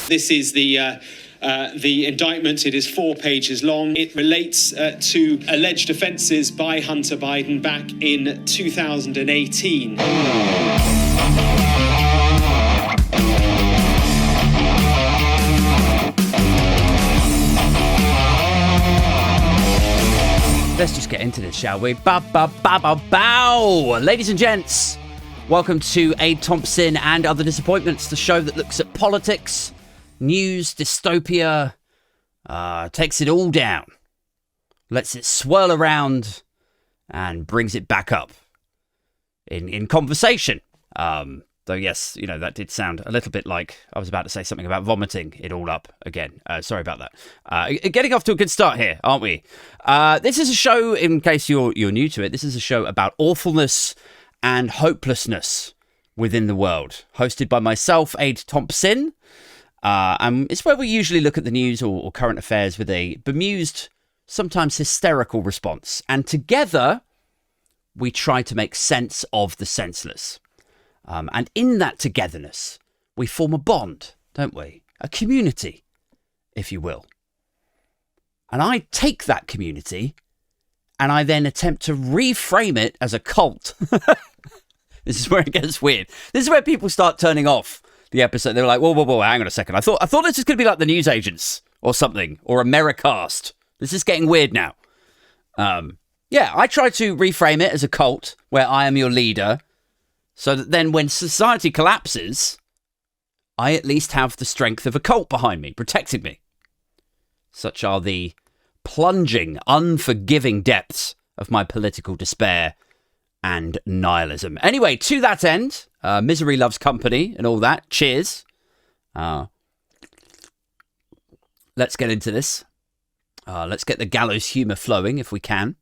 This is the indictment. It is 4 pages long. It relates to alleged offences by Hunter Biden back in 2018. Let's just get into this, shall we? Bow. Ladies and gents, welcome to Thompsin and Other Disappointments, the show that looks at politics, news, dystopia, takes it all down, lets it swirl around, and brings it back up in conversation. Though, yes, you know, that did sound a little bit like I was about to say something about vomiting it all up again. Sorry about that. Getting off to a good start here, aren't we? This is a show, in case you're new to it, this is a show about awfulness and hopelessness within the world. Hosted by myself, Thompsin. It's where we usually look at the news or current affairs with a bemused, sometimes hysterical response. And together, we try to make sense of the senseless. And in that togetherness, we form a bond, don't we? A community, if you will. And I take that community and I then attempt to reframe it as a cult. This is where it gets weird. This is where people start turning off the episode. They're like, whoa, hang on a second. I thought this was going to be like the news agents or something, or Americast. This is getting weird now. I try to reframe it as a cult where I am your leader. So that then when society collapses, I at least have the strength of a cult behind me, protecting me. Such are the plunging, unforgiving depths of my political despair and nihilism. Anyway, to that end, misery loves company and all that. Cheers. Let's get into this. Let's get the gallows humour flowing if we can.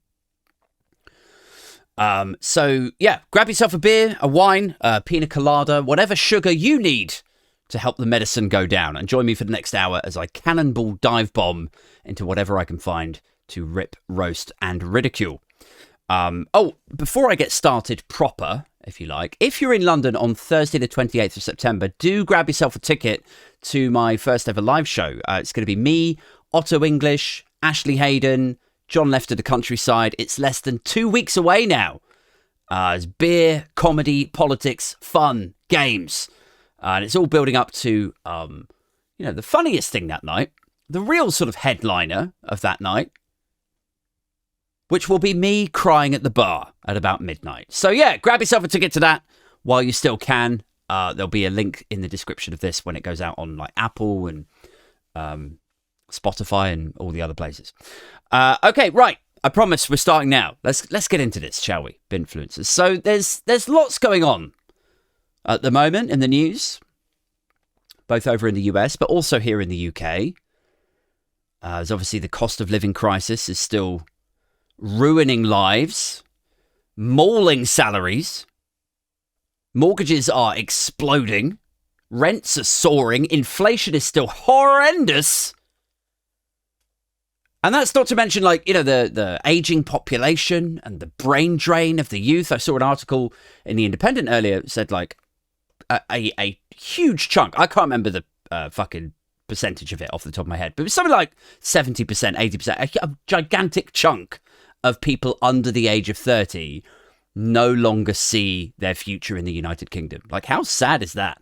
Grab yourself a beer, a wine, a pina colada, whatever sugar you need to help the medicine go down. And join me for the next hour as I cannonball dive bomb into whatever I can find to rip, roast, and ridicule. Before I get started proper, if you like, if you're in London on Thursday the 28th of September, do grab yourself a ticket to my first ever live show. It's going to be me, Otto English, Ashley Hayden, John Left of the Countryside. It's less than 2 weeks away now. It's beer, comedy, politics, fun, games. And it's all building up to, the funniest thing that night, the real sort of headliner of that night, which will be me crying at the bar at about midnight. So grab yourself a ticket to that while you still can. There'll be a link in the description of this when it goes out on like Apple and Spotify and all the other places. Okay, right. I promise we're starting now. Let's get into this, shall we? Binfluencers. So there's lots going on at the moment in the news, both over in the US, but also here in the UK. As obviously the cost of living crisis is still ruining lives, mauling salaries, mortgages are exploding, rents are soaring, inflation is still horrendous. And that's not to mention, the aging population and the brain drain of the youth. I saw an article in The Independent earlier that said, a huge chunk. I can't remember the fucking percentage of it off the top of my head, but it was something like 70%, 80%, a gigantic chunk of people under the age of 30 no longer see their future in the United Kingdom. Like, how sad is that?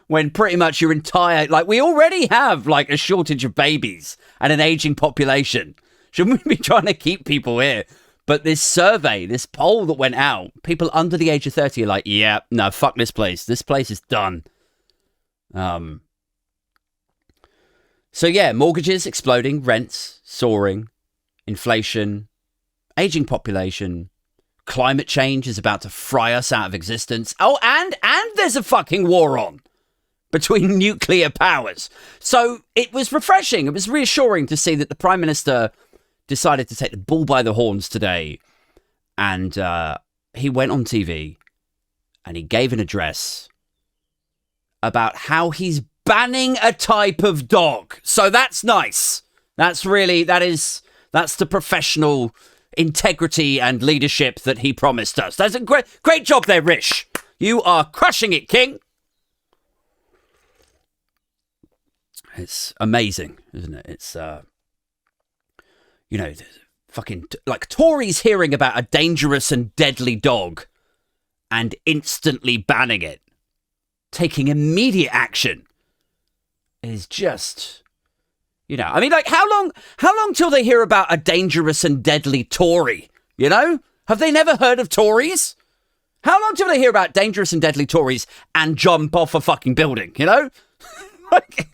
When pretty much your entire, we already have a shortage of babies and an aging population. Shouldn't we be trying to keep people here? But this survey, this poll that went out, people under the age of 30 are like, yeah, no, fuck this place. This place is done. Mortgages exploding, rents soaring, inflation, aging population, climate change is about to fry us out of existence. Oh, and there's a fucking war on between nuclear powers. So it was refreshing. It was reassuring to see that the Prime Minister decided to take the bull by the horns today. And he went on TV and he gave an address about how he's banning a type of dog. So that's nice. That's the professional integrity and leadership that he promised us. That's a great job there, Rish. You are crushing it, King. It's amazing, isn't it? It's, fucking, like, Tories hearing about a dangerous and deadly dog and instantly banning it, taking immediate action, is just, I mean, like, how long till they hear about a dangerous and deadly Tory, Have they never heard of Tories? How long till they hear about dangerous and deadly Tories and jump off a fucking building, Like,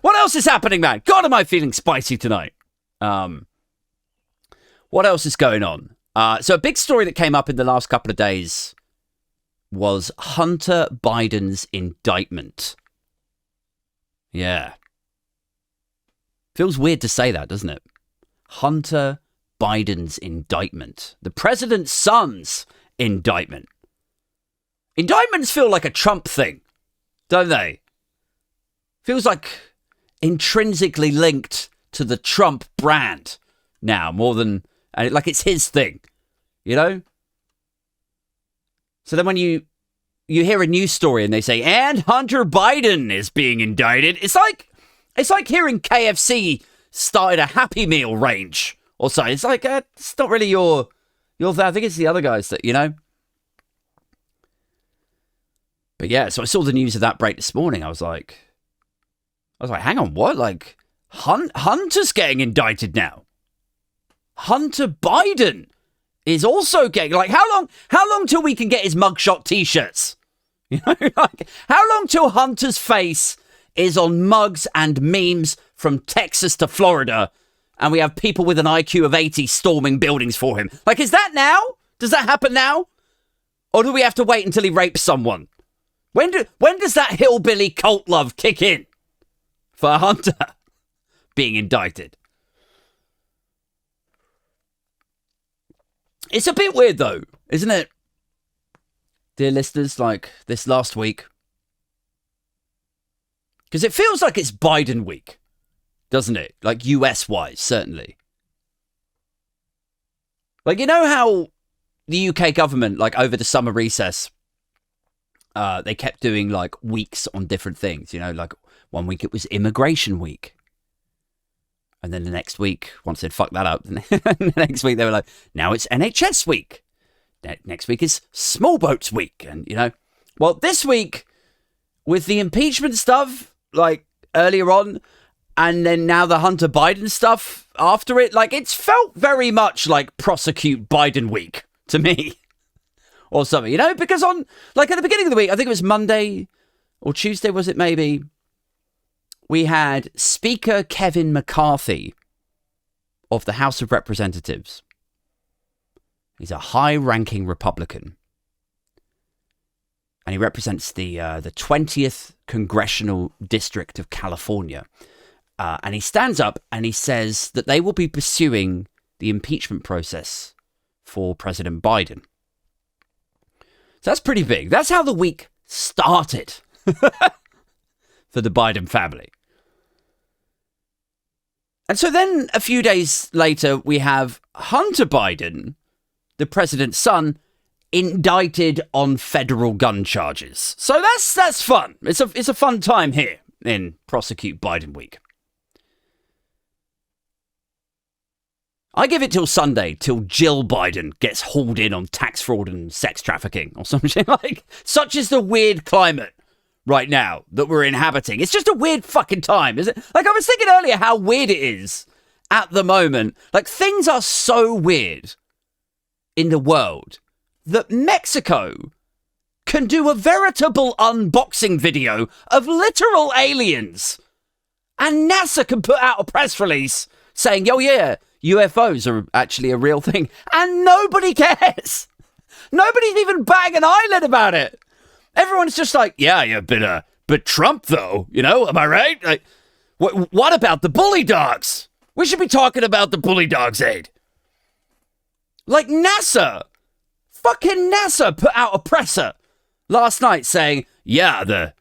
what else is happening, man? God, am I feeling spicy tonight? What else is going on? So a big story that came up in the last couple of days was Hunter Biden's indictment. Yeah. Feels weird to say that, doesn't it? Hunter Biden's indictment. The president's son's indictment. Indictments feel like a Trump thing, don't they? Feels like intrinsically linked to the Trump brand now, more than, like it's his thing, So then when you hear a news story and they say, and Hunter Biden is being indicted, it's like hearing KFC started a Happy Meal range or something. It's like, it's not really your thing. I think it's the other guys that, But yeah, so I saw the news of that break this morning. I was like, hang on, what? Like, Hunter's getting indicted now. Hunter Biden is also getting, like, how long till we can get his mugshot t-shirts? Like, how long till Hunter's face is on mugs and memes from Texas to Florida, and we have people with an IQ of 80 storming buildings for him? Like, is that now? Does that happen now? Or do we have to wait until he rapes someone? When does that hillbilly cult love kick in for Hunter being indicted? It's a bit weird, though, isn't it? Dear listeners, like this last week. Because it feels like it's Biden week, doesn't it? Like US-wise, certainly. Like, how the UK government, like over the summer recess, they kept doing like weeks on different things, like one week it was immigration week. And then the next week, once they'd fucked that up, the next week they were like, now it's NHS week. Next week is small boats week. And, well, this week with the impeachment stuff, like earlier on, and then now the Hunter Biden stuff after it, like it's felt very much like Prosecute Biden week to me or something, because on like at the beginning of the week, I think it was Monday or Tuesday, was it maybe? We had Speaker Kevin McCarthy of the House of Representatives. He's a high-ranking Republican. And he represents the 20th Congressional District of California. And he stands up and he says that they will be pursuing the impeachment process for President Biden. So that's pretty big. That's how the week started for the Biden family. And so then a few days later, we have Hunter Biden, the president's son, indicted on federal gun charges. So that's fun. It's a fun time here in Prosecute Biden week. I give it till Sunday, till Jill Biden gets hauled in on tax fraud and sex trafficking or something. Like, such is the weird climate right now that we're inhabiting. It's just a weird fucking time, isn't it? Like, I was thinking earlier how weird it is at the moment. Like, things are so weird in the world that Mexico can do a veritable unboxing video of literal aliens. And NASA can put out a press release saying, yo, yeah, UFOs are actually a real thing. And nobody cares. Nobody's even batting an eyelid about it. Everyone's just like, yeah, but Trump, though, am I right? Like, what about the bully dogs? We should be talking about the bully dogs, Aid. Like fucking NASA put out a presser last night saying, yeah, the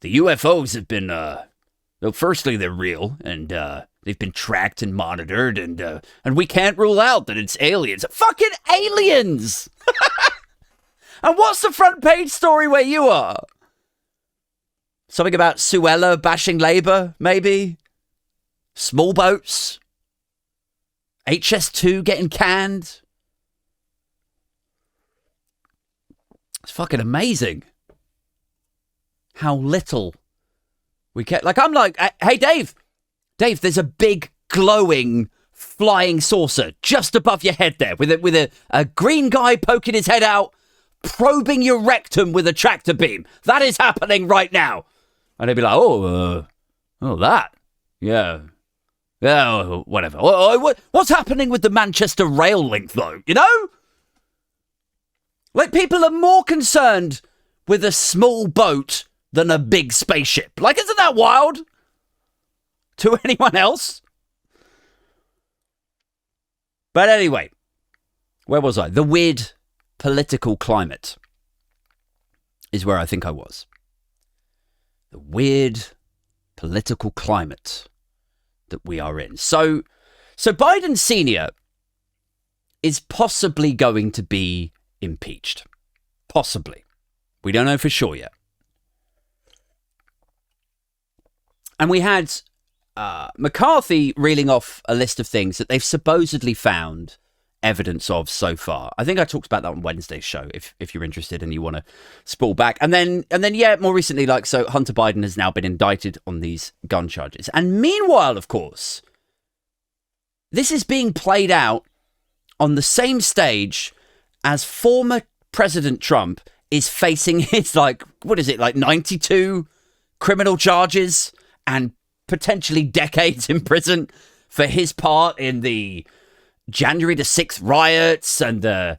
UFOs have been, well, firstly, they're real, and they've been tracked and monitored, and we can't rule out that it's aliens. Fucking aliens! And what's the front page story where you are? Something about Suella bashing Labour, maybe? Small boats? HS2 getting canned? It's fucking amazing how little we get. Like, I'm like, hey, Dave, there's a big glowing flying saucer just above your head there with a green guy poking his head out, probing your rectum with a tractor beam. That is happening right now. And they'd be like, that? Yeah, whatever. What's happening with the Manchester rail link, though, you know? Like, people are more concerned with a small boat than a big spaceship. Like, isn't that wild? To anyone else? But anyway, where was I? The weird political climate is where I think I was. The weird political climate that we are in. So Biden Sr. is possibly going to be impeached. Possibly. We don't know for sure yet. And we had McCarthy reeling off a list of things that they've supposedly found evidence of so far. I think I talked about that on Wednesday's show, if you're interested and you want to spool back. And then, yeah, more recently, so Hunter Biden has now been indicted on these gun charges. And meanwhile, of course, this is being played out on the same stage as former President Trump is facing his, 92 criminal charges and potentially decades in prison for his part in the January the 6th riots and the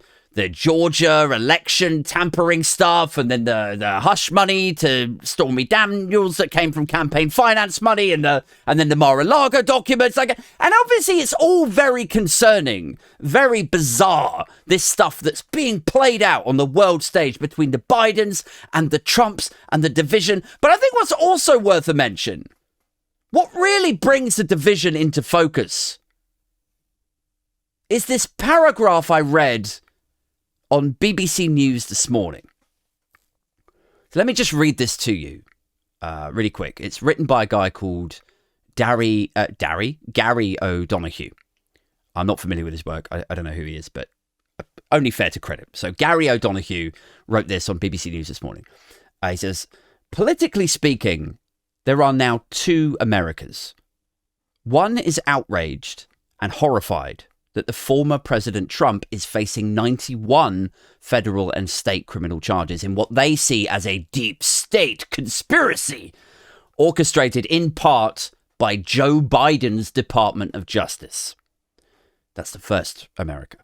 Georgia election tampering stuff, and then the hush money to Stormy Daniels that came from campaign finance money, and then the Mar-a-Lago documents. And obviously it's all very concerning, very bizarre, this stuff that's being played out on the world stage between the Bidens and the Trumps and the division. But I think what's also worth a mention, what really brings the division into focus, is this paragraph I read on BBC News this morning. So let me just read this to you really quick. It's written by a guy called Gary O'Donoghue. I'm not familiar with his work. I don't know who he is, but only fair to credit. So Gary O'Donoghue wrote this on BBC News this morning. He says, politically speaking, there are now two Americas. One is outraged and horrified that the former President Trump is facing 91 federal and state criminal charges in what they see as a deep state conspiracy orchestrated in part by Joe Biden's Department of Justice. That's the first America.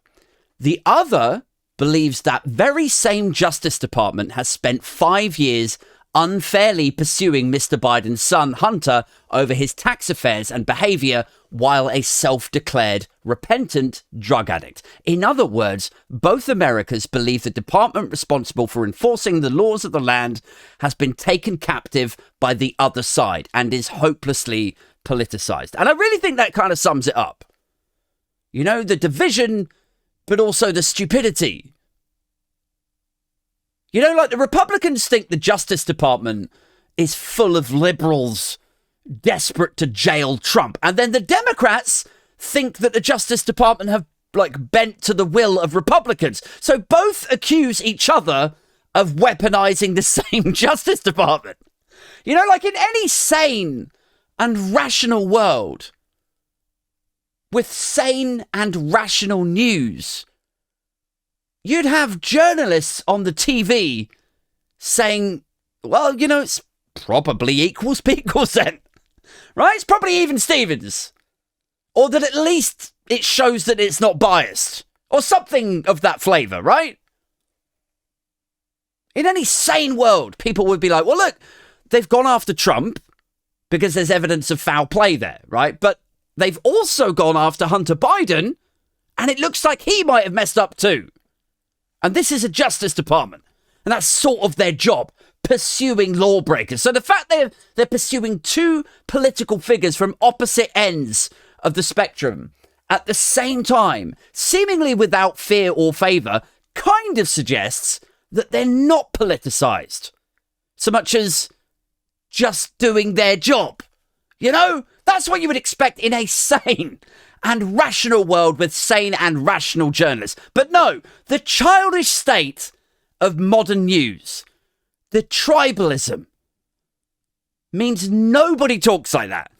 The other believes that very same Justice Department has spent 5 years unfairly pursuing Mr. Biden's son, Hunter, over his tax affairs and behavior while a self-declared repentant drug addict. In other words, both Americas believe the department responsible for enforcing the laws of the land has been taken captive by the other side and is hopelessly politicized. And I really think that kind of sums it up. You know, the division, but also the stupidity. You know, the Republicans think the Justice Department is full of liberals desperate to jail Trump. And then the Democrats think that the Justice Department have, bent to the will of Republicans. So both accuse each other of weaponizing the same Justice Department. You know, in any sane and rational world, with sane and rational news, you'd have journalists on the TV saying, well, it's probably equals then. Right? It's probably even Stevens. Or that at least it shows that it's not biased. Or something of that flavour, right? In any sane world, people would be like, well, look, they've gone after Trump because there's evidence of foul play there, right? But they've also gone after Hunter Biden, and it looks like he might have messed up too. And this is a Justice Department. And that's sort of their job, pursuing lawbreakers. So the fact they're pursuing two political figures from opposite ends of the spectrum at the same time, seemingly without fear or favour, kind of suggests that they're not politicised so much as just doing their job. You know, that's what you would expect in a sane and rational world with sane and rational journalists. But no, the childish state of modern news, the tribalism, means nobody talks like that.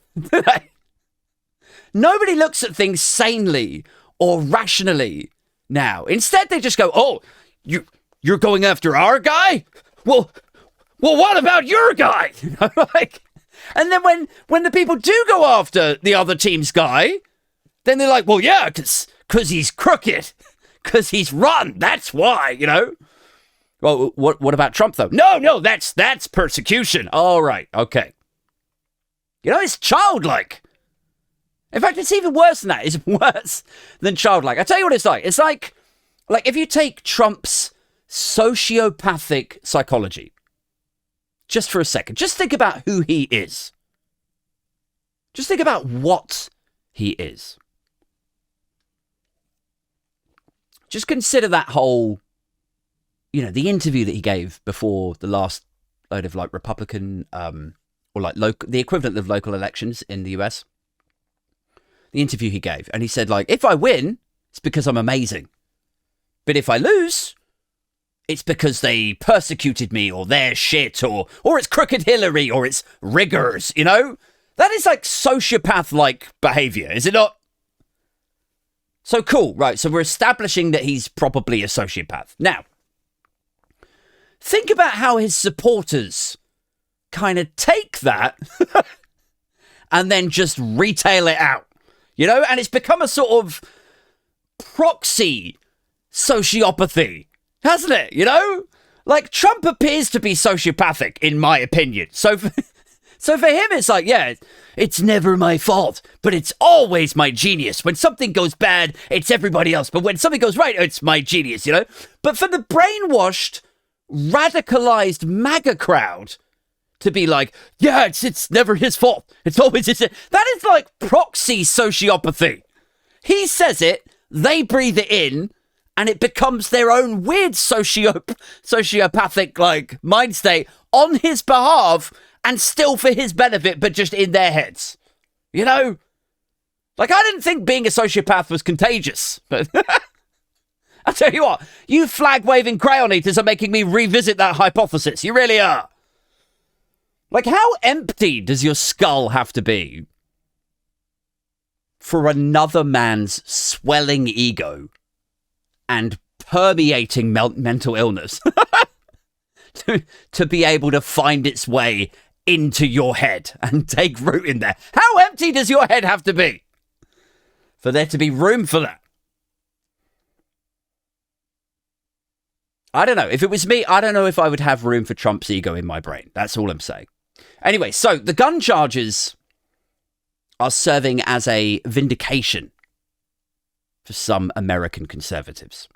Nobody looks at things sanely or rationally now. Instead, they just go, oh, you're going after our guy? Well, what about your guy? You know, like, and then when the people do go after the other team's guy, then they're like, well, yeah, because he's crooked, because he's rotten. That's why, you know. Well, what about Trump, though? No, that's persecution. All right, okay. You know, it's childlike. In fact, it's even worse than that. It's worse than childlike. I tell you what it's like. It's like if you take Trump's sociopathic psychology, just for a second, just think about who he is. Just think about what he is. Just consider that whole, you know, the interview that he gave before the last load of like Republican, or like the equivalent of local elections in the US. The interview he gave, and he said, like, if I win, it's because I'm amazing. But if I lose, it's because they persecuted me, or they're shit, or it's crooked Hillary, or it's riggers, you know? That is like sociopath-like behavior, is it not? So cool, right, so we're establishing that he's probably a sociopath. Now, think about how his supporters kind of take that and then just retail it out, you know? And it's become a sort of proxy sociopathy, hasn't it? You know, like Trump appears to be sociopathic, in my opinion. So for him, it's like, yeah, it's never my fault, but it's always my genius. When something goes bad, it's everybody else. But when something goes right, it's my genius, you know? But for the brainwashed, radicalized MAGA crowd to be like, yeah, it's never his fault. It's always his. That is like proxy sociopathy. He says it, they breathe it in, and it becomes their own weird sociopathic like mind state on his behalf and still for his benefit, but just in their heads. You know? Like, I didn't think being a sociopath was contagious, but I'll tell you what, you flag-waving crayon eaters are making me revisit that hypothesis. You really are. Like, how empty does your skull have to be for another man's swelling ego and permeating mental illness to be able to find its way into your head and take root in there? How empty does your head have to be for there to be room for that? I don't know. If it was me, I don't know if I would have room for Trump's ego in my brain. That's all I'm saying. Anyway, so the gun charges are serving as a vindication for some American conservatives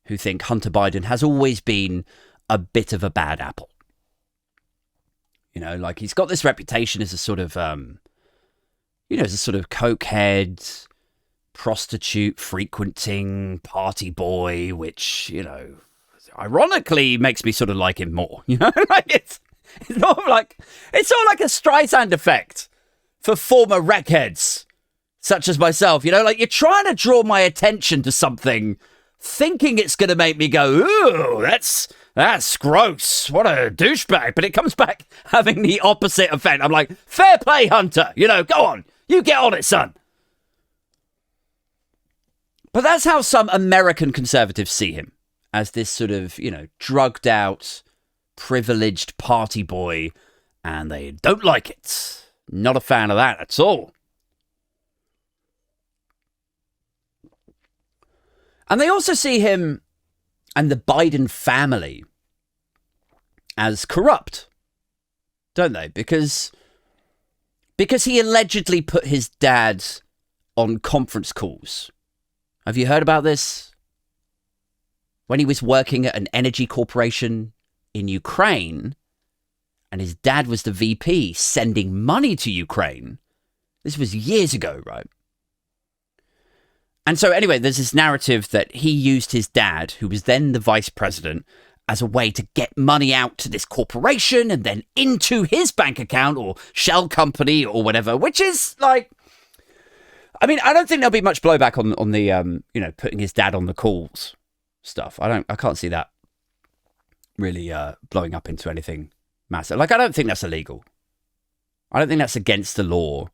who think Hunter Biden has always been a bit of a bad apple. You know, like he's got this reputation as a sort of, you know, as a sort of cokehead, prostitute frequenting party boy, which, you know, ironically makes me sort of like him more. You know, like it's sort of like a Streisand effect for former wreckheads such as myself. You know, like you're trying to draw my attention to something, thinking it's going to make me go, ooh, that's gross. What a douchebag. But it comes back having the opposite effect. I'm like, fair play, Hunter. You know, go on. You get on it, son. But that's how some American conservatives see him, as this sort of, you know, drugged out, privileged party boy, and they don't like it. Not a fan of that at all. And they also see him and the Biden family as corrupt, don't they? Because he allegedly put his dad on conference calls. Have you heard about this? When he was working at an energy corporation in Ukraine, and his dad was the VP sending money to Ukraine. This was years ago, right? And so anyway, there's this narrative that he used his dad, who was then the vice president, as a way to get money out to this corporation and then into his bank account or shell company or whatever, which is like, I mean, I don't think there'll be much blowback on the, putting his dad on the calls stuff. I can't see that really blowing up into anything massive. Like, I don't think that's illegal. I don't think that's against the law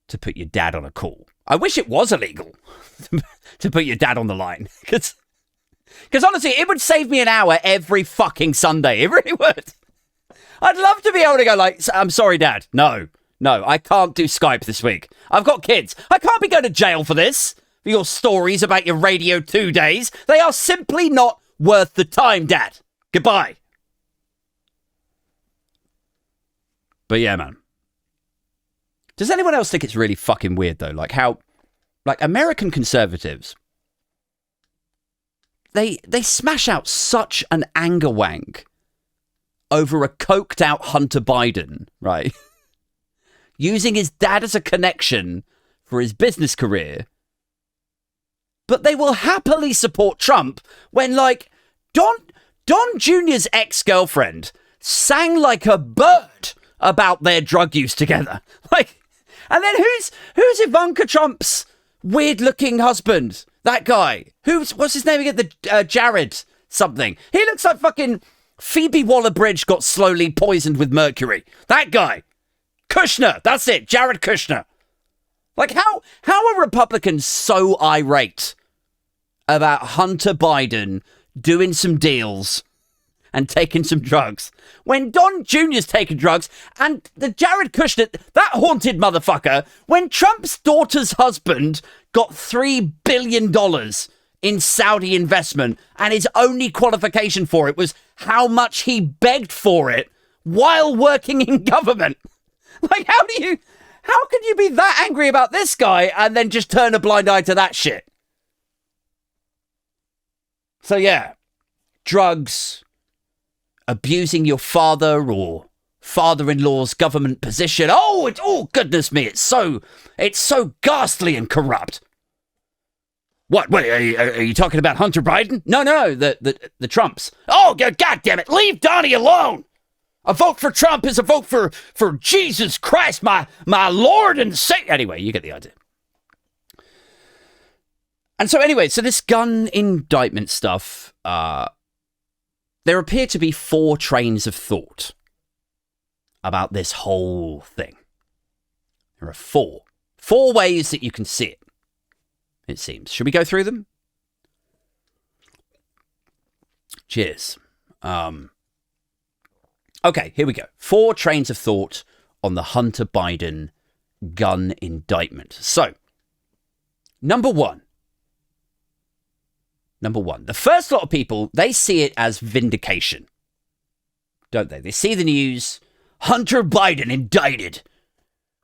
to put your dad on a call. I wish it was illegal to put your dad on the line. Because honestly, it would save me an hour every fucking Sunday. It really would. I'd love to be able to go like, I'm sorry, Dad. No, I can't do Skype this week. I've got kids. I can't be going to jail for this. For your stories about your Radio 2 days. They are simply not worth the time, Dad. Goodbye. But yeah, man. Does anyone else think it's really fucking weird, though? Like how, like, American conservatives, they smash out such an anger wank over a coked out Hunter Biden, right? Using his dad as a connection for his business career. But they will happily support Trump when, like, Don Jr.'s ex-girlfriend sang like a bird about their drug use together. Like, and then who's Ivanka Trump's weird-looking husband? That guy. What's his name again? The Jared something. He looks like fucking Phoebe Waller-Bridge got slowly poisoned with mercury. That guy. Kushner. That's it. Jared Kushner. Like, how are Republicans so irate about Hunter Biden doing some deals and taking some drugs when Don Jr.'s taking drugs and the Jared Kushner, that haunted motherfucker, when Trump's daughter's husband got $3 billion in Saudi investment and his only qualification for it was how much he begged for it while working in government. Like, how can you be that angry about this guy and then just turn a blind eye to that shit? So yeah, drugs, abusing your father or father-in-law's government position. Oh, goodness me, it's so ghastly and corrupt. What are you talking about Hunter Biden? No, the Trumps. Oh, God damn it, leave Donnie alone. A vote for Trump is a vote for Jesus Christ, my Lord and Savior. Anyway, you get the idea. And so anyway, so this gun indictment stuff, there appear to be 4 trains of thought about this whole thing. There are 4 ways that you can see it seems. Should we go through them? Cheers. Okay, here we go. 4 trains of thought on the Hunter Biden gun indictment. So, number one. The first lot of people, they see it as vindication. Don't they? They see the news. Hunter Biden indicted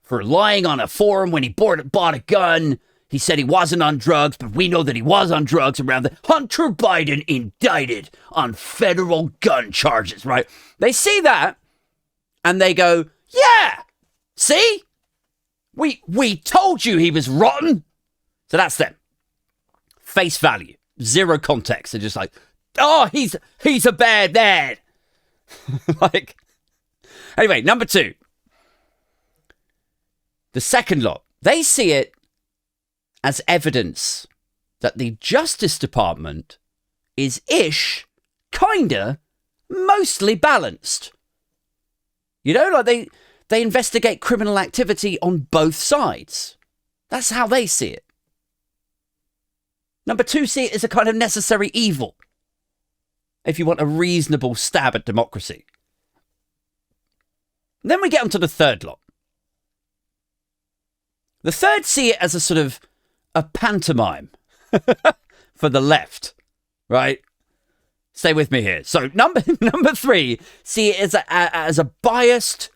for lying on a forum when he bought a gun. He said he wasn't on drugs, but we know that he was on drugs around the... Hunter Biden indicted on federal gun charges, right? They see that, and they go, yeah, see? We told you he was rotten. So that's them. Face value. Zero context. They're just like, oh, he's a bad dad. Like, anyway, number 2. The second lot, they see it as evidence that the Justice Department is kinda, mostly balanced. You know, like they investigate criminal activity on both sides. That's how they see it. Number 2, see it as a kind of necessary evil, if you want a reasonable stab at democracy. Then we get onto the third lot. The third see it as a sort of a pantomime for the left, right? Stay with me here. So number 3, see it as a biased,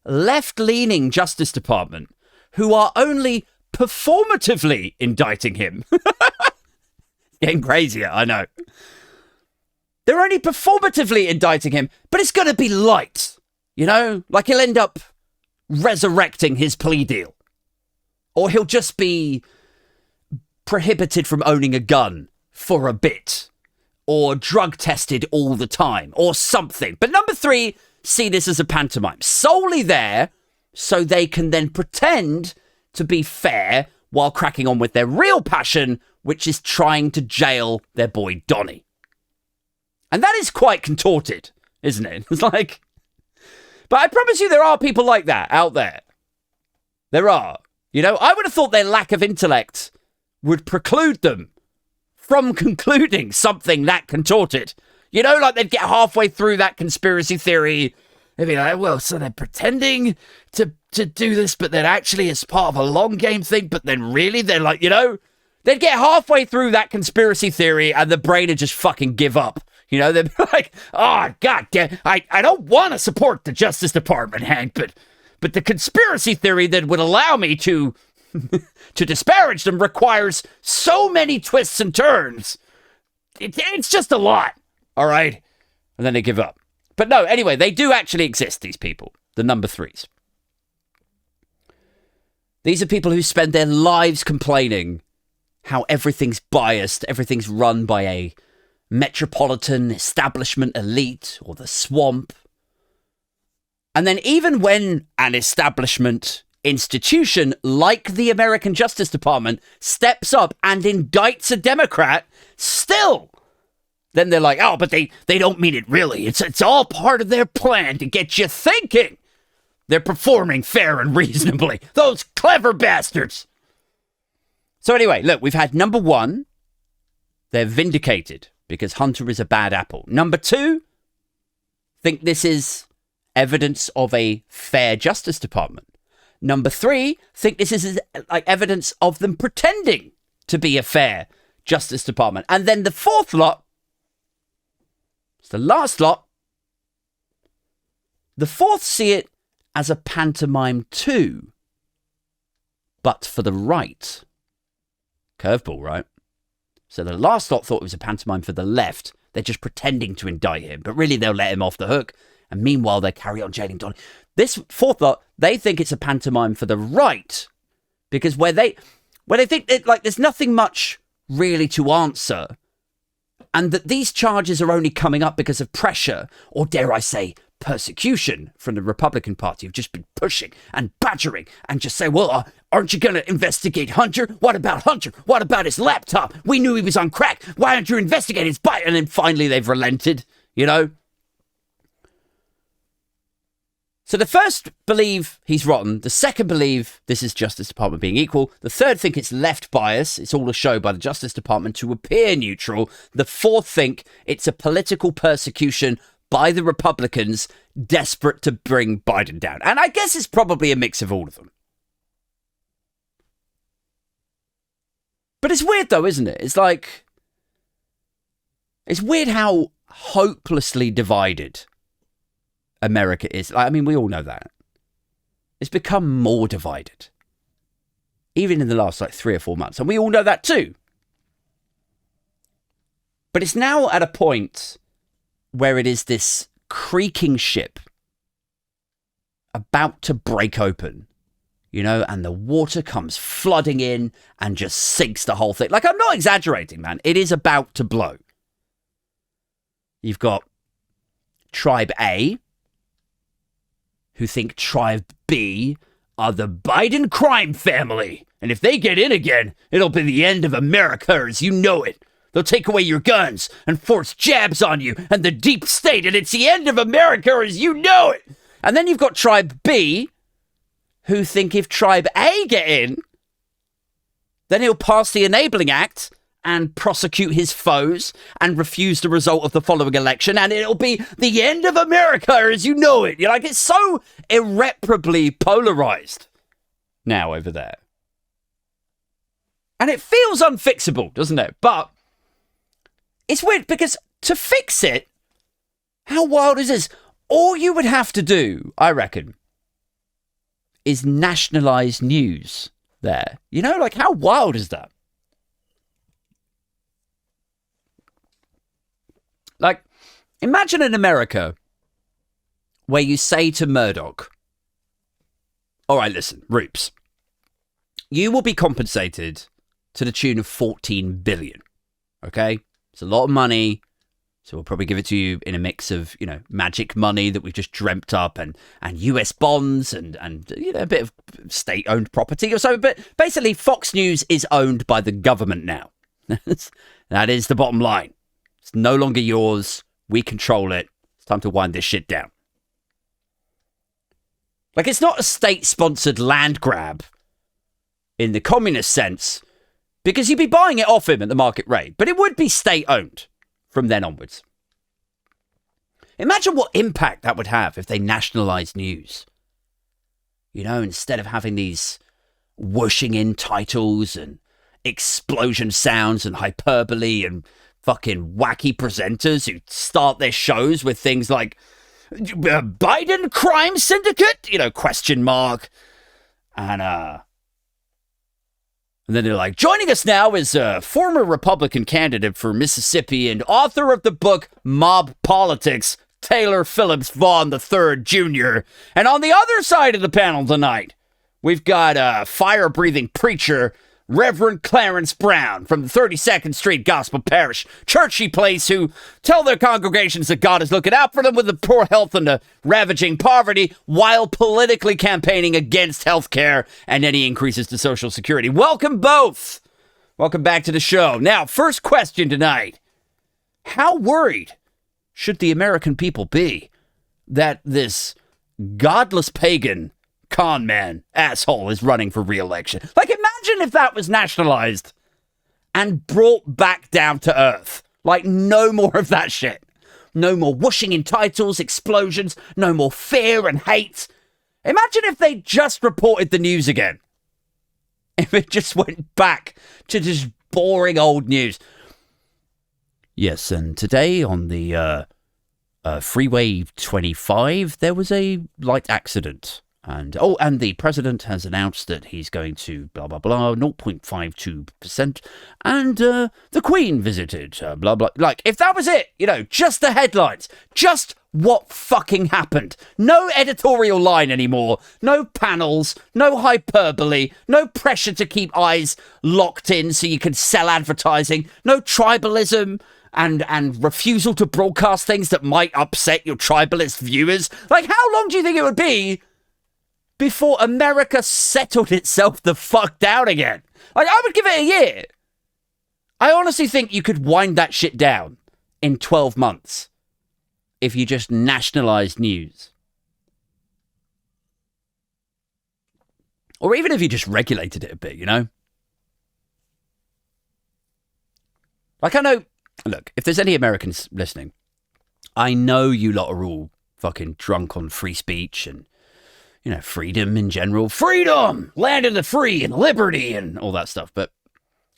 left-leaning Justice Department who are only performatively indicting him. Getting crazier, I know. They're only performatively indicting him, but it's going to be light, you know? Like he'll end up resurrecting his plea deal. Or he'll just be prohibited from owning a gun for a bit. or drug tested all the time or something. But number 3, see this as a pantomime. Solely there so they can then pretend to be fair while cracking on with their real passion, which is trying to jail their boy Donny. And that is quite contorted, isn't it? It's like... But I promise you there are people like that out there. There are. You know, I would have thought their lack of intellect would preclude them from concluding something that contorted. You know, like they'd get halfway through that conspiracy theory. They'd be like, well, so they're pretending to do this, but then actually it's part of a long game thing, but then really they're like, you know, they'd get halfway through that conspiracy theory and the brain would just fucking give up. You know, they'd be like, oh, God damn, I don't want to support the Justice Department, Hank, but the conspiracy theory that would allow me to disparage them requires so many twists and turns. It's just a lot, all right? And then they give up. But no, anyway, they do actually exist, these people, the number 3s. These are people who spend their lives complaining how everything's biased, everything's run by a metropolitan establishment elite or the swamp. And then even when an establishment institution like the American Justice Department steps up and indicts a Democrat, still, then they're like, oh, but they don't mean it really. It's all part of their plan to get you thinking they're performing fair and reasonably. Those clever bastards. So anyway, look, we've had number 1. They're vindicated because Hunter is a bad apple. Number 2, think this is evidence of a fair Justice Department. Number 3, think this is like evidence of them pretending to be a fair Justice Department. And then the 4th lot, it's the last lot, the 4th see it as a pantomime too, but for the right. Curveball, right? So the last lot thought it was a pantomime for the left. They're just pretending to indict him, but really they'll let him off the hook. And meanwhile, they carry on jailing Donny. This 4th lot, they think it's a pantomime for the right, because where they think that, like, there's nothing much really to answer, and that these charges are only coming up because of pressure, or dare I say, persecution from the Republican Party, who've just been pushing and badgering and just say, well, aren't you going to investigate Hunter? What about Hunter? What about his laptop? We knew he was on crack. Why aren't you investigating his bike? And then finally they've relented, you know? So the first believe he's rotten. The second believe this is Justice Department being equal. The third think it's left bias. It's all a show by the Justice Department to appear neutral. The 4th think it's a political persecution by the Republicans desperate to bring Biden down. And I guess it's probably a mix of all of them. But it's weird though, isn't it? It's like, it's weird how hopelessly divided America is. I mean, we all know that. It's become more divided. Even in the last 3 or 4 months. And we all know that too. But it's now at a point where it is this creaking ship about to break open, you know, and the water comes flooding in and just sinks the whole thing. Like, I'm not exaggerating, man. It is about to blow. You've got Tribe A, who think Tribe B are the Biden crime family. And if they get in again, it'll be the end of America as you know it. They'll take away your guns and force jabs on you and the deep state, and it's the end of America as you know it. And then you've got Tribe B, who think if Tribe A get in, then he'll pass the Enabling Act and prosecute his foes and refuse the result of the following election, and it'll be the end of America as you know it. You're like, it's so irreparably polarized now over there. And it feels unfixable, doesn't it? But it's weird because to fix it, how wild is this? All you would have to do, I reckon, is nationalize news there. You know, like, how wild is that? Like, imagine in America where you say to Murdoch, all right, listen, Roops, you will be compensated to the tune of 14 billion. Okay? It's a lot of money. So we'll probably give it to you in a mix of, magic money that we've just dreamt up and US bonds and a bit of state-owned property or so. But basically, Fox News is owned by the government now. That is the bottom line. It's no longer yours. We control it. It's time to wind this shit down. Like, it's not a state-sponsored land grab in the communist sense, because you'd be buying it off him at the market rate. But it would be state-owned from then onwards. Imagine what impact that would have if they nationalised news. Instead of having these whooshing in titles and explosion sounds and hyperbole and fucking wacky presenters who start their shows with things like Biden crime syndicate, question mark. And then they're like, joining us now is a former Republican candidate for Mississippi and author of the book Mob Politics, Taylor Phillips Vaughn III Jr. And on the other side of the panel tonight, we've got a fire-breathing preacher, Reverend Clarence Brown from the 32nd Street Gospel Parish church he plays, who tell their congregations that God is looking out for them with the poor health and the ravaging poverty while politically campaigning against health care and any increases to Social Security. Welcome both. Welcome back to the show. Now, first question tonight. How worried should the American people be that this godless pagan con man asshole is running for re-election? Like, imagine if that was nationalized and brought back down to earth. Like, no more of that shit. No more whooshing in titles, explosions, no more fear and hate. Imagine if they just reported the news again. If it just went back to just boring old news. Yes, and today on the Freeway 25, there was a light accident. And the president has announced that he's going to blah, blah, blah, 0.52%. And the Queen visited, blah, blah. Like, if that was it, just the headlines, just what fucking happened. No editorial line anymore. No panels, no hyperbole, no pressure to keep eyes locked in so you can sell advertising, no tribalism and refusal to broadcast things that might upset your tribalist viewers. Like, how long do you think it would be before America settled itself the fuck down again? Like, I would give it a year. I honestly think you could wind that shit down in 12 months if you just nationalized news. Or even if you just regulated it a bit, Like, I know, look, if there's any Americans listening, I know you lot are all fucking drunk on free speech and freedom in general. Freedom! Land of the free and liberty and all that stuff. But,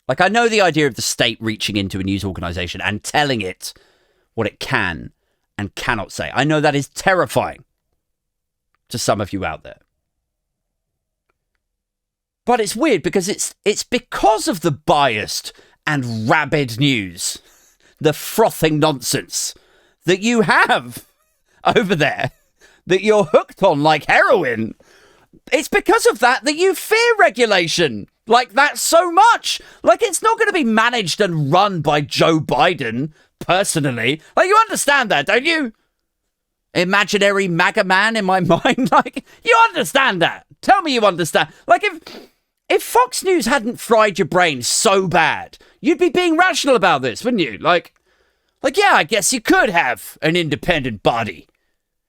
like, I know the idea of the state reaching into a news organization and telling it what it can and cannot say. I know that is terrifying to some of you out there. But it's weird because it's because of the biased and rabid news, the frothing nonsense that you have over there, that you're hooked on like heroin. It's because of that you fear regulation like that so much. Like, it's not going to be managed and run by Joe Biden personally. Like, you understand that, don't you? Imaginary MAGA man in my mind. Like, you understand that. Tell me you understand. Like, if Fox News hadn't fried your brain so bad, you'd be being rational about this, wouldn't you? Like, yeah, I guess you could have an independent body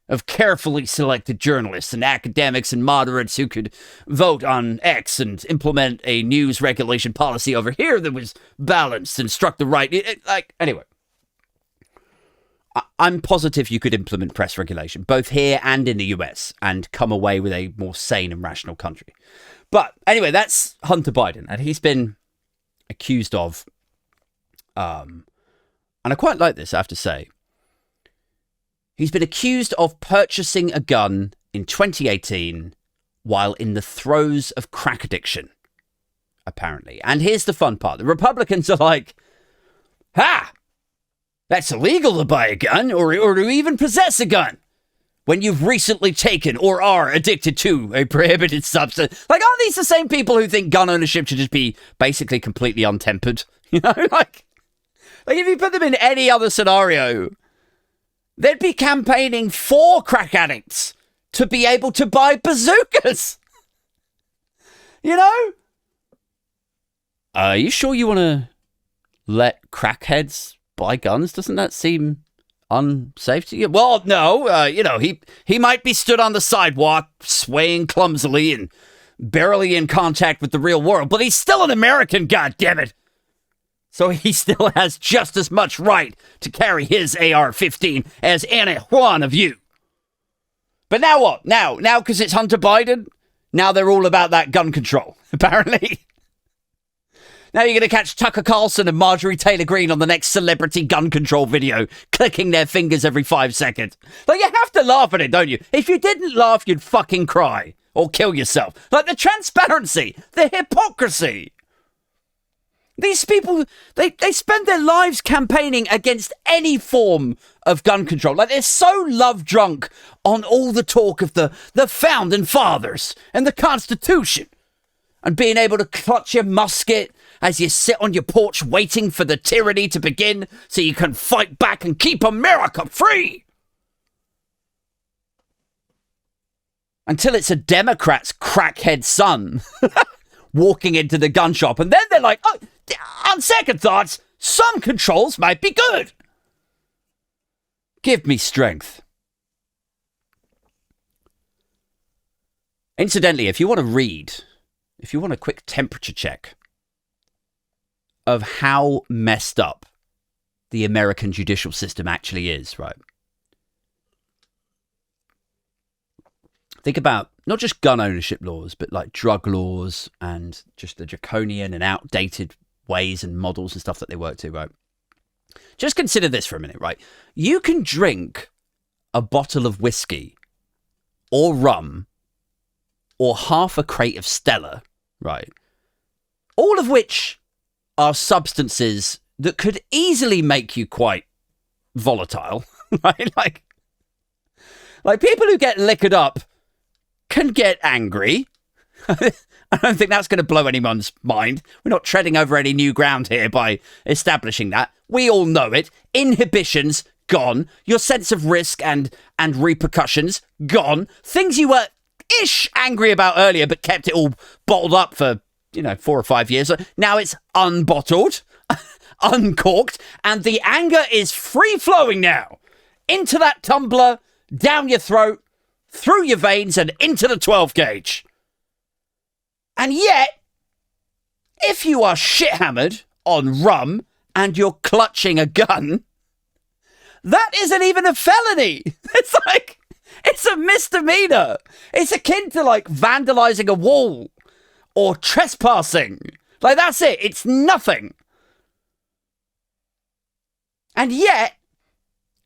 of carefully selected journalists and academics and moderates who could vote on X and implement a news regulation policy over here that was balanced and struck the right. Anyway, I'm positive you could implement press regulation, both here and in the US, and come away with a more sane and rational country. But anyway, that's Hunter Biden, and he's been accused of, and I quite like this, I have to say. He's been accused of purchasing a gun in 2018 while in the throes of crack addiction, apparently. And here's the fun part. The Republicans are like, ha! That's illegal to buy a gun or to even possess a gun when you've recently taken or are addicted to a prohibited substance. Like, aren't these the same people who think gun ownership should just be basically completely untempered? Like, Like, if you put them in any other scenario, they'd be campaigning for crack addicts to be able to buy bazookas. You know? Are you sure you want to let crackheads buy guns? Doesn't that seem unsafe to you? Well, no. He might be stood on the sidewalk, swaying clumsily and barely in contact with the real world, but he's still an American, goddammit. So he still has just as much right to carry his AR-15 as any one of you. But now what? Now because it's Hunter Biden, now they're all about that gun control, apparently. Now you're going to catch Tucker Carlson and Marjorie Taylor Greene on the next celebrity gun control video, clicking their fingers every 5 seconds. Like, you have to laugh at it, don't you? If you didn't laugh, you'd fucking cry or kill yourself. Like, the transparency, the hypocrisy. These people, they spend their lives campaigning against any form of gun control. Like, they're so love drunk on all the talk of the founding fathers and the Constitution and being able to clutch your musket as you sit on your porch waiting for the tyranny to begin so you can fight back and keep America free. Until it's a Democrat's crackhead son walking into the gun shop. And then they're like, oh, on second thoughts, some controls might be good. Give me strength. Incidentally, if you want a quick temperature check of how messed up the American judicial system actually is, right? Think about not just gun ownership laws, but like drug laws and just the draconian and outdated ways and models and stuff that they work to, right? Just consider this for a minute, right? You can drink a bottle of whiskey or rum or half a crate of Stella, right? All of which are substances that could easily make you quite volatile, right? Like people who get liquored up can get angry. I don't think that's going to blow anyone's mind. We're not treading over any new ground here by establishing that. We all know it. Inhibitions, gone. Your sense of risk and repercussions, gone. Things you were angry about earlier but kept it all bottled up for 4 or 5 years. Now it's unbottled, uncorked, and the anger is free-flowing now. Into that tumbler, down your throat, through your veins, and into the 12-gauge. And yet, if you are shit-hammered on rum and you're clutching a gun, that isn't even a felony. It's a misdemeanor. It's akin to vandalizing a wall or trespassing. That's it. It's nothing. And yet,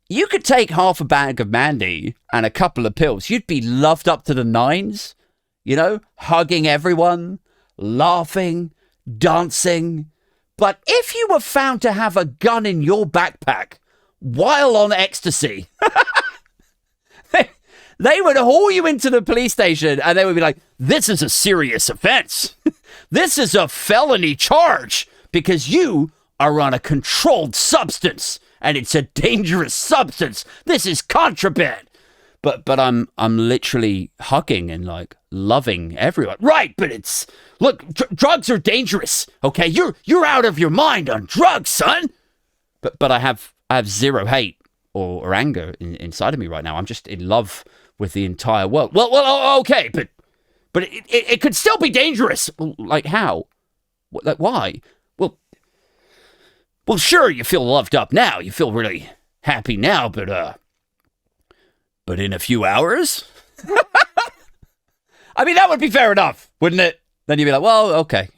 you could take half a bag of Mandy and a couple of pills. You'd be loved up to the nines, hugging everyone, laughing, dancing. But if you were found to have a gun in your backpack while on ecstasy, they would haul you into the police station and they would be like, this is a serious offense. This is a felony charge because you are on a controlled substance and it's a dangerous substance. This is contraband. But I'm literally hugging and loving everyone. Right, but it's look, drugs are dangerous. Okay, you're out of your mind on drugs, son. But I have zero hate or anger inside of me right now. I'm just in love with the entire world. Well, okay, but it could still be dangerous. Like how? Why? Well, sure, you feel loved up now. You feel really happy now, but in a few hours? I mean, that would be fair enough, wouldn't it? Then you'd be like, well, okay.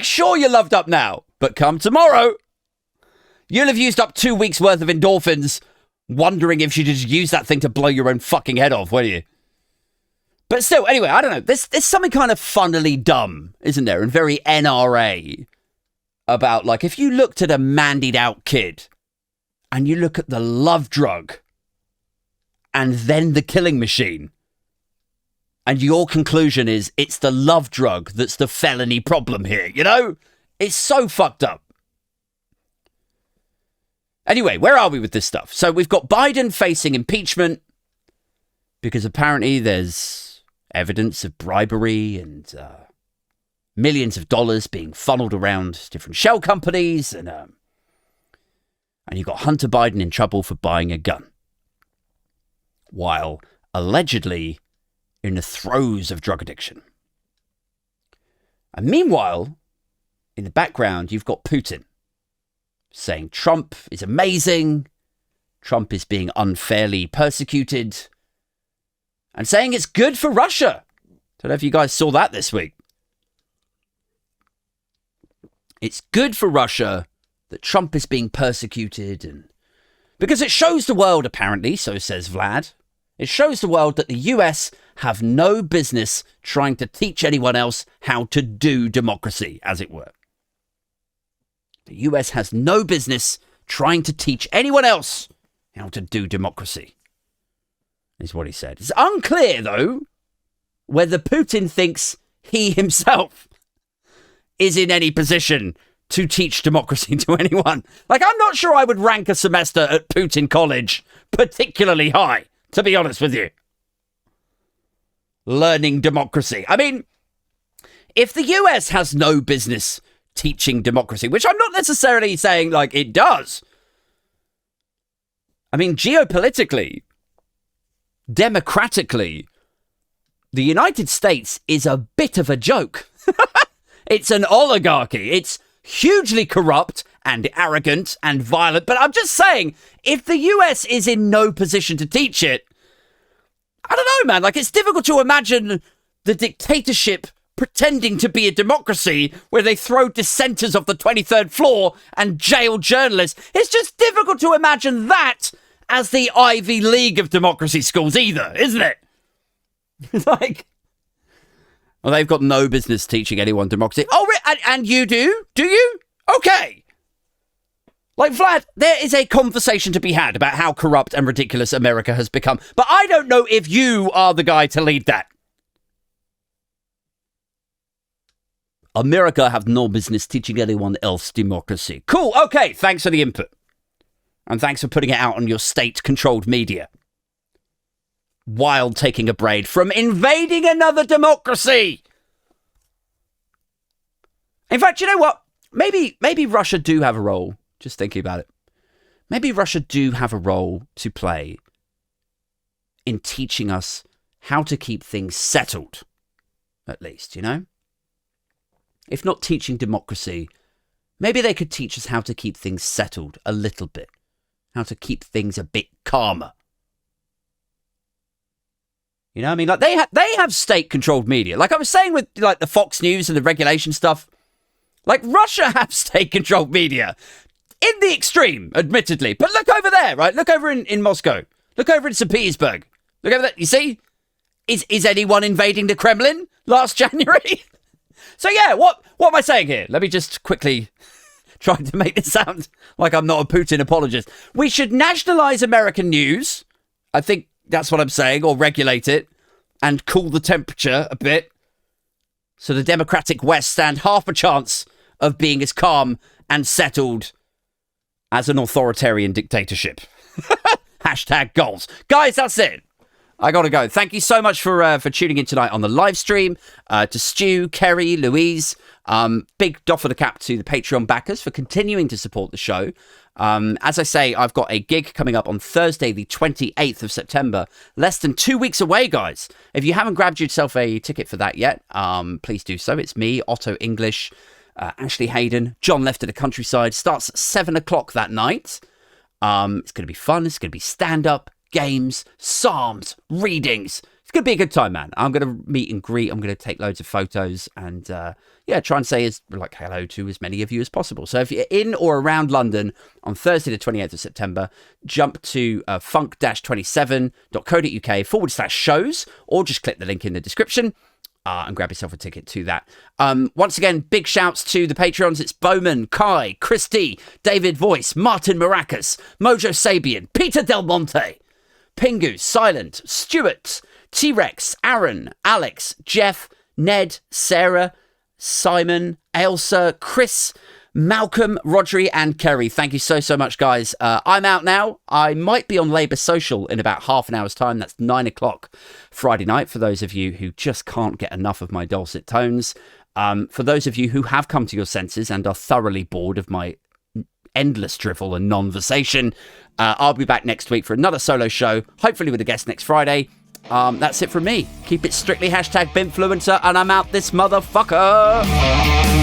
Sure, you're loved up now, but come tomorrow, you'll have used up 2 weeks' worth of endorphins, wondering if you just use that thing to blow your own fucking head off, won't you? But still, anyway, I don't know. There's something kind of funnily dumb, isn't there? And very NRA about, if you looked at a mandied out kid and you look at the love drug and then the killing machine, and your conclusion is it's the love drug that's the felony problem here, It's so fucked up. Anyway, where are we with this stuff? So we've got Biden facing impeachment because apparently there's evidence of bribery and millions of dollars being funneled around different shell companies. And you've got Hunter Biden in trouble for buying a gun while allegedly in the throes of drug addiction. And meanwhile, in the background, you've got Putin saying Trump is amazing, Trump is being unfairly persecuted, and saying it's good for Russia. Don't know if you guys saw that this week. It's good for Russia that Trump is being persecuted, and because it shows the world, apparently, so says Vlad, it shows the world that the US have no business trying to teach anyone else how to do democracy, as it were. The US has no business trying to teach anyone else how to do democracy, is what he said. It's unclear, though, whether Putin thinks he himself is in any position to teach democracy to anyone. Like, I'm not sure I would rank a semester at Putin College particularly high, to be honest with you. Learning democracy. I mean, if the US has no business teaching democracy, which I'm not necessarily saying like it does. I mean, geopolitically, democratically, the United States is a bit of a joke. It's an oligarchy. It's hugely corrupt and arrogant and violent. But I'm just saying, if the US is in no position to teach it, I don't know, man. Like, it's difficult to imagine the dictatorship pretending to be a democracy where they throw dissenters off the 23rd floor and jail journalists. It's just difficult to imagine that as the Ivy League of democracy schools either, isn't it? Like, well, they've got no business teaching anyone democracy. Oh, and you do? Do you? Okay. Like, Vlad, there is a conversation to be had about how corrupt and ridiculous America has become. But I don't know if you are the guy to lead that. America have no business teaching anyone else democracy. Cool. Okay. Thanks for the input. And thanks for putting it out on your state-controlled media. While taking a break from invading another democracy. In fact, you know what? Maybe Russia do have a role. Just thinking about it. Maybe Russia do have a role to play in teaching us how to keep things settled. At least, you know? If not teaching democracy, maybe they could teach us how to keep things settled a little bit. How to keep things a bit calmer. You know what I mean? Like, they have state-controlled media. Like I was saying with like the Fox News and the regulation stuff. Like, Russia have state-controlled media. In the extreme, admittedly. But look over there, right? Look over in Moscow. Look over in St. Petersburg. Look over there. You see? Is anyone invading the Kremlin last January? So yeah, what am I saying here? Let me just quickly try to make this sound like I'm not a Putin apologist. We should nationalize American news. I think that's what I'm saying, or regulate it and cool the temperature a bit. So the democratic West stand half a chance of being as calm and settled as an authoritarian dictatorship. Hashtag goals. Guys, that's it. I gotta go. Thank you so much for tuning in tonight on the live stream. To Stu, Kerry, Louise. Big doff of the cap to the Patreon backers for continuing to support the show. As I say, I've got a gig coming up on Thursday, the 28th of September. Less than 2 weeks away, guys. If you haven't grabbed yourself a ticket for that yet, please do so. It's me, Otto English, Ashley Hayden, John Left of the Countryside. Starts at 7 o'clock that night. It's going to be fun. It's going to be stand-up, games, psalms, readings. It's going to be a good time, man. I'm going to meet and greet. I'm going to take loads of photos and, try and say hello to as many of you as possible. So if you're in or around London on Thursday, the 28th of September, jump to funk-27.co.uk/shows, or just click the link in the description and grab yourself a ticket to that. Once again, big shouts to the Patreons. It's Bowman, Kai, Christy, David Voice, Martin Maracas, Mojo Sabian, Peter Del Monte, Pingu, Silent, Stuart, T-Rex, Aaron, Alex, Jeff, Ned, Sarah, Simon, Ailsa, Chris, Malcolm, Rodri, and Kerry, thank you so much, guys. I'm out now. I might be on Labour Social in about half an hour's time. That's 9 o'clock Friday night, for those of you who just can't get enough of my dulcet tones. For those of you who have come to your senses and are thoroughly bored of my endless drivel and non-versation, I'll be back next week for another solo show, hopefully with a guest next Friday. That's it from me. Keep it strictly #Bimfluencer, and I'm out this motherfucker.